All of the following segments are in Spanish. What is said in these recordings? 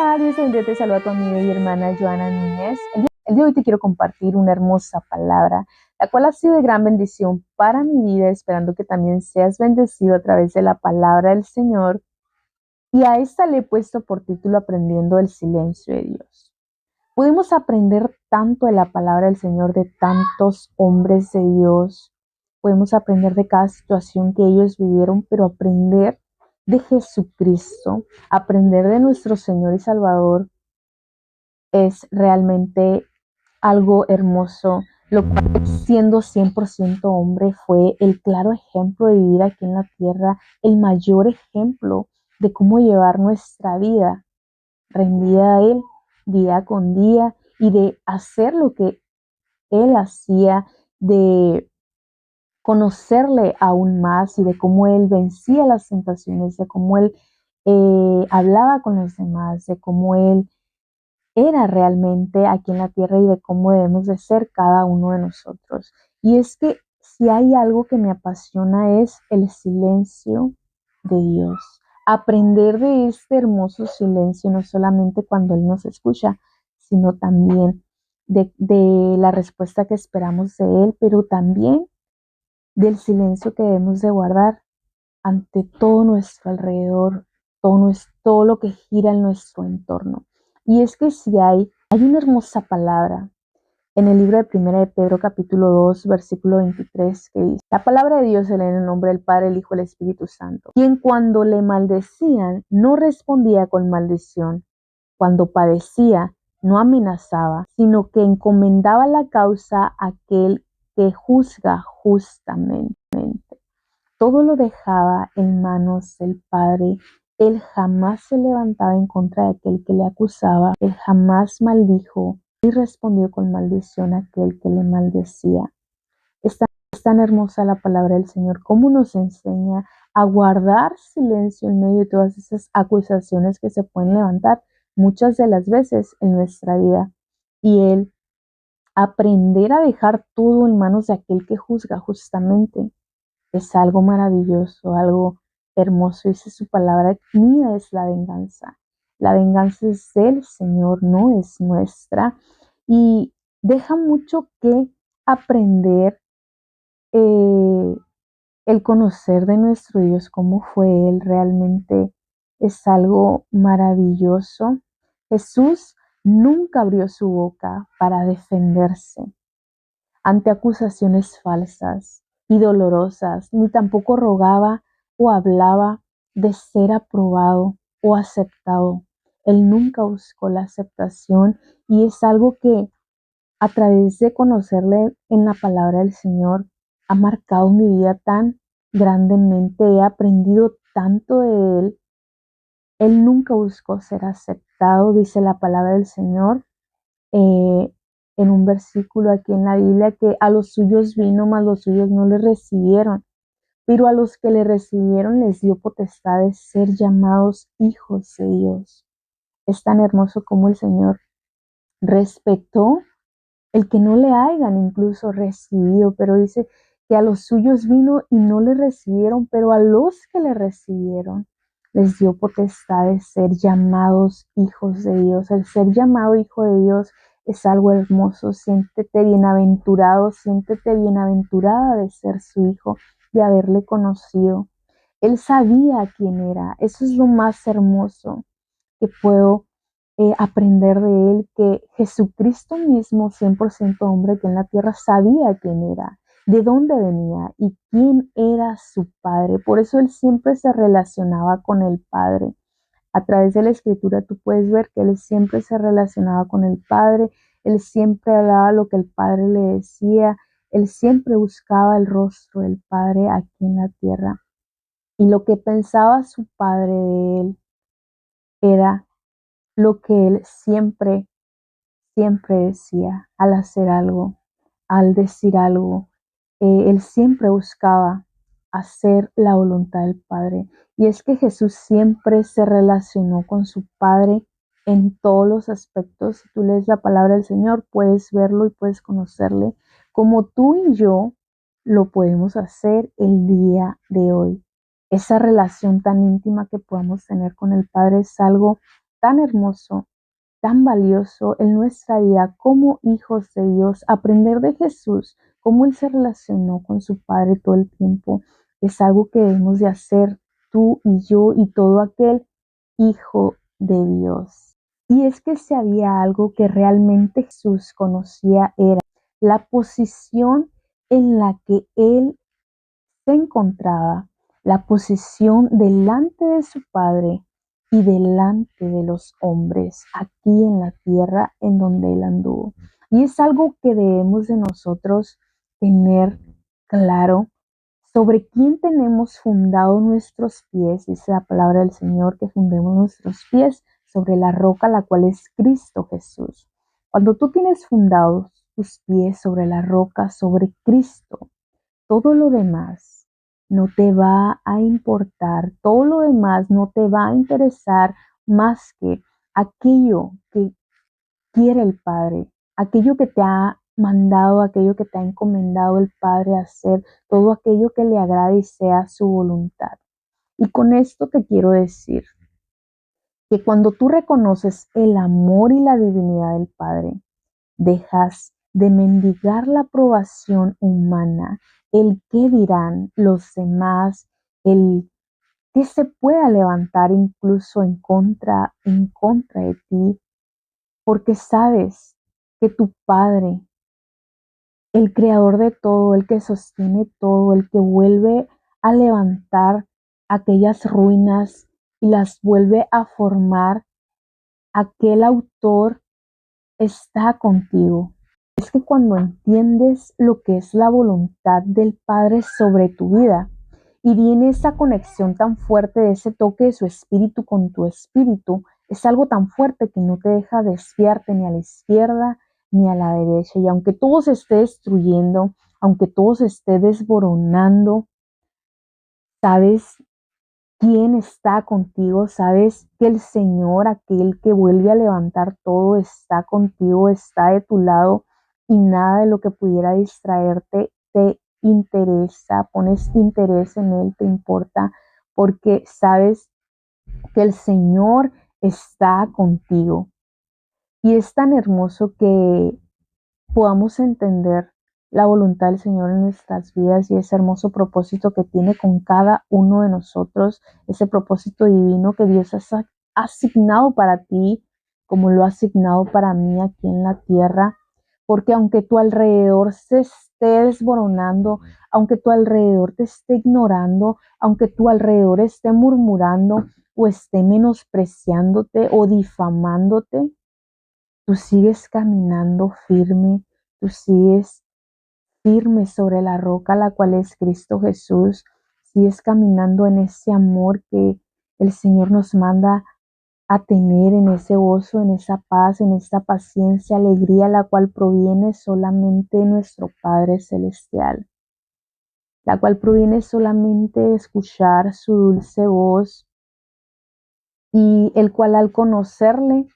Hola, Dios te bendiga, te saluda a tu amiga y hermana Joana Núñez. El día de hoy te quiero compartir una hermosa palabra, la cual ha sido de gran bendición para mi vida, esperando que también seas bendecido a través de la palabra del Señor. Y a esta le he puesto por título Aprendiendo el silencio de Dios. Pudimos aprender tanto de la palabra del Señor, de tantos hombres de Dios. Podemos aprender de cada situación que ellos vivieron, pero aprender de Jesucristo, aprender de nuestro Señor y Salvador es realmente algo hermoso, lo cual siendo 100% hombre fue el claro ejemplo de vivir aquí en la tierra, el mayor ejemplo de cómo llevar nuestra vida rendida a Él día con día y de hacer lo que Él hacía, de conocerle aún más y de cómo Él vencía las tentaciones, de cómo Él hablaba con los demás, de cómo Él era realmente aquí en la tierra y de cómo debemos de ser cada uno de nosotros. Y es que si hay algo que me apasiona es el silencio de Dios. Aprender de este hermoso silencio, no solamente cuando Él nos escucha, sino también de la respuesta que esperamos de Él, pero también del silencio que debemos de guardar ante todo nuestro alrededor, todo lo que gira en nuestro entorno. Y es que si hay una hermosa palabra en el libro de Primera de Pedro capítulo 2 versículo 23 que dice: la palabra de Dios se lee en el nombre del Padre, el Hijo y el Espíritu Santo, quien cuando le maldecían no respondía con maldición, cuando padecía no amenazaba, sino que encomendaba la causa a aquel que juzga justamente. Todo lo dejaba en manos del Padre. Él jamás se levantaba en contra de aquel que le acusaba. Él jamás maldijo y respondió con maldición a aquel que le maldecía. Es tan hermosa la palabra del Señor, cómo nos enseña a guardar silencio en medio de todas esas acusaciones que se pueden levantar muchas de las veces en nuestra vida. Y Él aprender a dejar todo en manos de aquel que juzga justamente. Es algo maravilloso, algo hermoso. Dice su palabra: mía es la venganza. La venganza es del Señor, no es nuestra. Y deja mucho que aprender eh, el conocer de nuestro Dios, cómo fue Él realmente. Es algo maravilloso. Jesús nunca abrió su boca para defenderse ante acusaciones falsas y dolorosas, ni tampoco rogaba o hablaba de ser aprobado o aceptado. Él nunca buscó la aceptación y es algo que a través de conocerle en la palabra del Señor ha marcado mi vida tan grandemente. He aprendido tanto de Él. Él nunca buscó ser aceptado, dice la palabra del Señor eh, en un versículo aquí en la Biblia, que a los suyos vino, mas los suyos no le recibieron, pero a los que le recibieron les dio potestad de ser llamados hijos de Dios. Es tan hermoso como el Señor respetó el que no le hayan incluso recibido, pero dice que a los suyos vino y no le recibieron, pero a los que le recibieron les dio potestad de ser llamados hijos de Dios. El ser llamado hijo de Dios es algo hermoso. Siéntete bienaventurado, siéntete bienaventurada de ser su hijo, de haberle conocido. Él sabía quién era. Eso es lo más hermoso que puedo aprender de Él, que Jesucristo mismo, 100% hombre que en la tierra, sabía quién era, de dónde venía y quién era su Padre. Por eso Él siempre se relacionaba con el Padre. A través de la Escritura tú puedes ver que Él siempre se relacionaba con el Padre, Él siempre hablaba lo que el Padre le decía, Él siempre buscaba el rostro del Padre aquí en la tierra. Y lo que pensaba su Padre de Él era lo que Él siempre decía al hacer algo, al decir algo. Él siempre buscaba hacer la voluntad del Padre. Y es que Jesús siempre se relacionó con su Padre en todos los aspectos. Si tú lees la palabra del Señor, puedes verlo y puedes conocerle como tú y yo lo podemos hacer el día de hoy. Esa relación tan íntima que podamos tener con el Padre es algo tan hermoso, tan valioso en nuestra vida como hijos de Dios. Aprender de Jesús, cómo Él se relacionó con su Padre todo el tiempo, es algo que debemos de hacer tú y yo y todo aquel hijo de Dios. Y es que si había algo que realmente Jesús conocía era la posición en la que Él se encontraba, la posición delante de su Padre y delante de los hombres aquí en la tierra en donde Él anduvo. Y es algo que debemos de nosotros tener claro sobre quién tenemos fundado nuestros pies. Dice la palabra del Señor que fundemos nuestros pies sobre la roca, la cual es Cristo Jesús. Cuando tú tienes fundados tus pies sobre la roca, sobre Cristo, todo lo demás no te va a importar, todo lo demás no te va a interesar más que aquello que quiere el Padre, aquello que te ha mandado, aquello que te ha encomendado el Padre a hacer, todo aquello que le agrade y sea su voluntad. Y con esto te quiero decir que cuando tú reconoces el amor y la divinidad del Padre, dejas de mendigar la aprobación humana, el qué dirán los demás, el que se pueda levantar incluso en contra de ti, porque sabes que tu Padre, el creador de todo, el que sostiene todo, el que vuelve a levantar aquellas ruinas y las vuelve a formar, aquel autor está contigo. Es que cuando entiendes lo que es la voluntad del Padre sobre tu vida y viene esa conexión tan fuerte de ese toque de su espíritu con tu espíritu, es algo tan fuerte que no te deja desviarte ni a la izquierda ni a la derecha. Y aunque todo se esté destruyendo, aunque todo se esté desboronando, sabes quién está contigo, sabes que el Señor, aquel que vuelve a levantar todo, está contigo, está de tu lado y nada de lo que pudiera distraerte te interesa, pones interés en Él, te importa, porque sabes que el Señor está contigo. Y es tan hermoso que podamos entender la voluntad del Señor en nuestras vidas y ese hermoso propósito que tiene con cada uno de nosotros, ese propósito divino que Dios ha asignado para ti, como lo ha asignado para mí aquí en la tierra, porque aunque tu alrededor se esté desboronando, aunque tu alrededor te esté ignorando, aunque tu alrededor esté murmurando o esté menospreciándote o difamándote, tú sigues caminando firme, tú sigues firme sobre la roca, la cual es Cristo Jesús, sigues caminando en ese amor que el Señor nos manda a tener, en ese gozo, en esa paz, en esta paciencia, alegría, la cual proviene solamente de nuestro Padre Celestial, la cual proviene solamente de escuchar su dulce voz y el cual al conocerle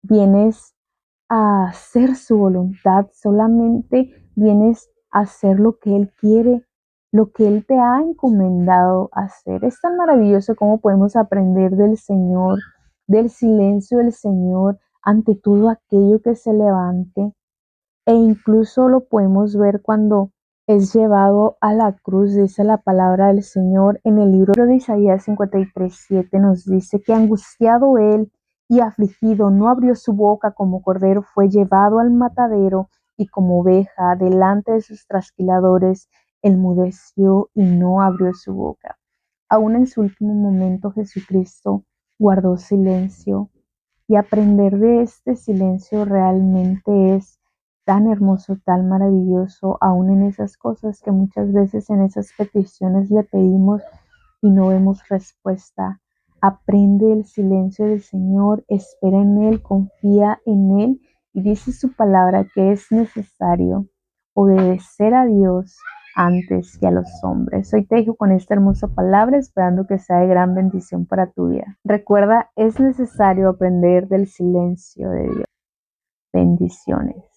vienes a hacer su voluntad, solamente vienes a hacer lo que Él quiere, lo que Él te ha encomendado hacer. Es tan maravilloso cómo podemos aprender del Señor, del silencio del Señor ante todo aquello que se levante. E incluso lo podemos ver cuando es llevado a la cruz, dice la palabra del Señor en el libro de Isaías 53:7 nos dice que angustiado él y afligido no abrió su boca, como cordero fue llevado al matadero y como oveja delante de sus trasquiladores enmudeció y no abrió su boca. Aún en su último momento Jesucristo guardó silencio y aprender de este silencio realmente es tan hermoso, tan maravilloso, aún en esas cosas que muchas veces en esas peticiones le pedimos y no vemos respuesta. Aprende el silencio del Señor, espera en Él, confía en Él y dice su palabra que es necesario obedecer a Dios antes que a los hombres. Hoy te dejo con esta hermosa palabra, esperando que sea de gran bendición para tu vida. Recuerda, es necesario aprender del silencio de Dios. Bendiciones.